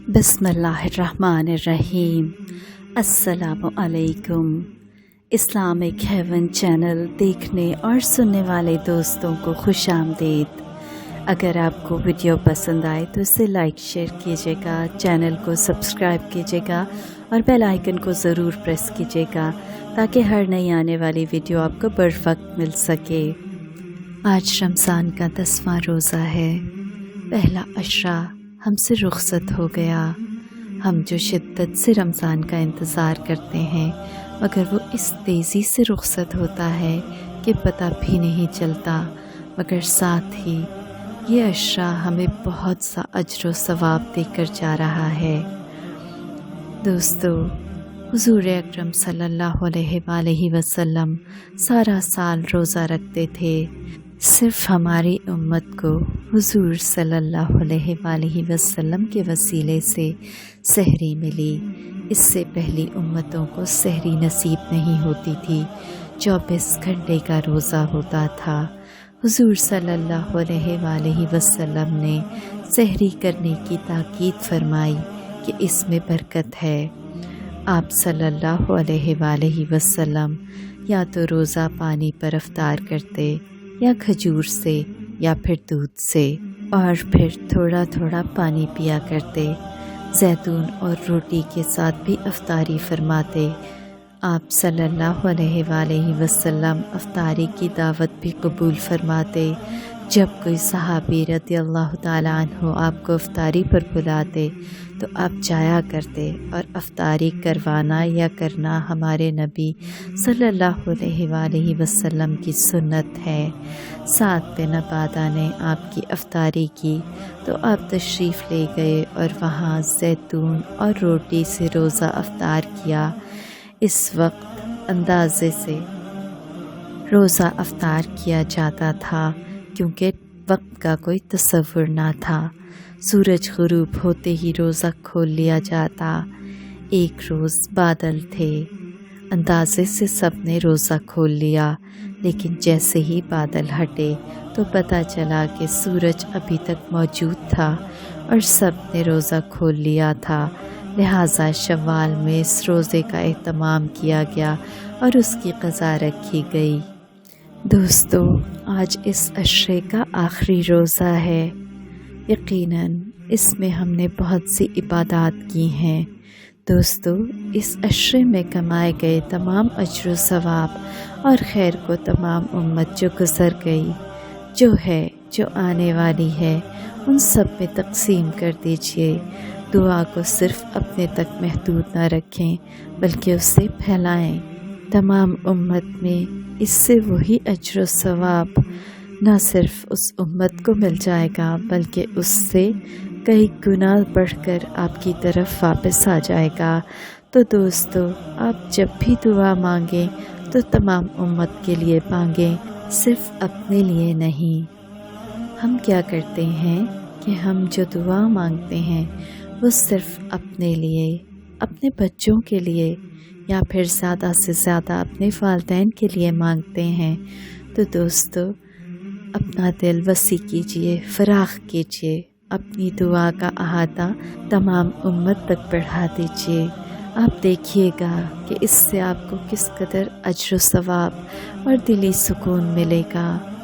बिस्मिल्लाहिर्रहमानिर्रहीम। अस्सलामु अलैकुम। इस्लामिक हेवन चैनल देखने और सुनने वाले दोस्तों को खुश आमदीद। अगर आपको वीडियो पसंद आए तो इसे लाइक शेयर कीजिएगा, चैनल को सब्सक्राइब कीजिएगा और बेल आइकन को ज़रूर प्रेस कीजिएगा ताकि हर नई आने वाली वीडियो आपको बर वक्त मिल सके। आज रमज़ान का 10वां रोज़ा है। पहला अशरा हमसे रुखसत हो गया। हम जो शिद्दत से रमज़ान का इंतज़ार करते हैं मगर वो इस तेज़ी से रुखसत होता है कि पता भी नहीं चलता, मगर साथ ही ये अशरा हमें बहुत सा अज्र व सवाब देकर जा रहा है। दोस्तों, हुज़ूर अकरम सल्लल्लाहु अलैहि वसल्लम सारा साल रोज़ा रखते थे। सिर्फ़ हमारी उम्मत को हुज़ूर सल्लल्लाहु अलैहि वसल्लम के वसीले से सहरी मिली। इससे पहली उम्मतों को सहरी नसीब नहीं होती थी। 24 घंटे का रोज़ा होता था। हुज़ूर सल्लल्लाहु अलैहि वसल्लम ने सहरी करने की ताकीद फरमाई कि इसमें बरकत है। आप सल्लल्लाहु अलैहि वसल्लम या तो रोज़ा पानी पर अफ्तार करते या खजूर से या फिर दूध से, और फिर थोड़ा थोड़ा पानी पिया करते। जैतून और रोटी के साथ भी अफ्तारी फरमाते। आप सल्लल्लाहु अलैहि वसल्लम अफ्तारी की दावत भी कबूल फरमाते। जब कोई सहाबी रज़ियल्लाहु ताला अन्हु आपको अफ्तारी पर बुलाते तो आप जाया करते, और अफ्तारी करवाना या करना हमारे नबी सल्लल्लाहु अलैहि वसल्लम की सुन्नत है। साथ बिन अबादा ने आपकी अफ्तारी की तो आप तशरीफ़ ले गए और वहाँ जैतून और रोटी से रोज़ा अफ्तार किया। इस वक्त अंदाज़े से रोज़ा अफ्तार किया जाता था क्योंकि वक्त का कोई तसव्वुर ना था। सूरज ग़ुरूब होते ही रोज़ा खोल लिया जाता। एक रोज़ बादल थे, अंदाज़े से सब ने रोज़ा खोल लिया, लेकिन जैसे ही बादल हटे तो पता चला कि सूरज अभी तक मौजूद था और सब ने रोज़ा खोल लिया था। लिहाजा शव्वाल में इस रोज़े का एहतमाम किया गया और उसकी क़ज़ा रखी गई। दोस्तों, आज इस अशरे का आखिरी रोज़ा है। यकीनन इसमें हमने बहुत सी इबादत की हैं। दोस्तों, इस अशरे में कमाए गए तमाम अज्र व सवाब और खैर को तमाम उम्मत जो गुज़र गई, जो है, जो आने वाली है, उन सब में तक़सीम कर दीजिए। दुआ को सिर्फ़ अपने तक महदूद न रखें बल्कि उसे फैलाएं। तमाम उम्मत में इससे वही अज्र व सवाब न सिर्फ़ उस उम्मत को मिल जाएगा बल्कि उससे कई गुना बढ़कर आपकी तरफ वापस आ जाएगा। तो दोस्तों, आप जब भी दुआ मांगें तो तमाम उम्मत के लिए मांगें, सिर्फ़ अपने लिए नहीं। हम क्या करते हैं कि हम जो दुआ मांगते हैं वो सिर्फ़ अपने लिए, अपने बच्चों के लिए या फिर ज़्यादा से ज़्यादा अपने वालिदैन के लिए मांगते हैं। तो दोस्तों, अपना दिल वसी कीजिए, फ़राख़ कीजिए, अपनी दुआ का अहाता तमाम उम्मत तक बढ़ा दीजिए। आप देखिएगा कि इससे आपको किस कदर अज्र व सवाब और दिली सुकून मिलेगा।